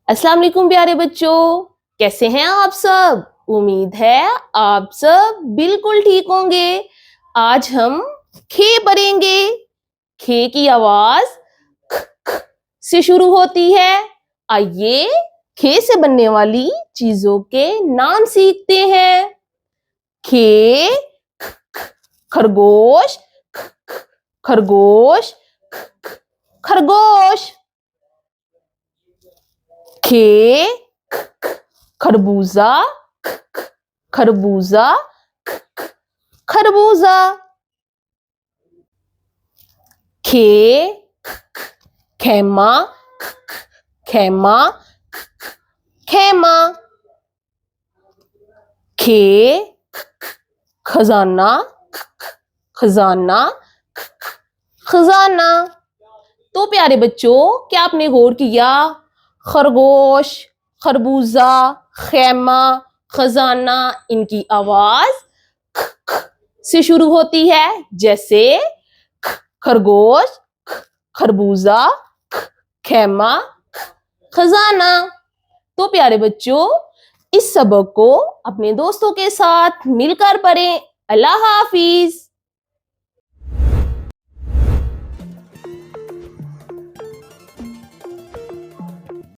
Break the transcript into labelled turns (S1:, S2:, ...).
S1: अस्सलाम वालेकुम प्यारे बच्चों, कैसे हैं आप सब? उम्मीद है आप सब बिल्कुल ठीक होंगे। आज हम खे पढ़ेंगे। खे की आवाज ख ख से शुरू होती है। आइए खे से बनने वाली चीजों के नाम सीखते हैं। खे ख ख खरगोश, ख ख खरगोश, ख ख खरगोश। खे ख ख खरबूजा, ख ख खरबूजा, ख ख खरबूजा। खे ख ख खेमा, ख ख खेमा, ख ख खेमा। खे ख ख खजाना, ख ख खजाना, ख ख खजाना। तो प्यारे बच्चों, क्या आपने गौर किया? खरगोश, खरबूजा, खेमा, खजाना, इनकी आवाज ख ख से शुरू होती है। जैसे खरगोश, खरबूजा, खेमा, खजाना। तो प्यारे बच्चों, इस सबक को अपने दोस्तों के साथ मिलकर पढ़ें। अल्लाह हाफिज।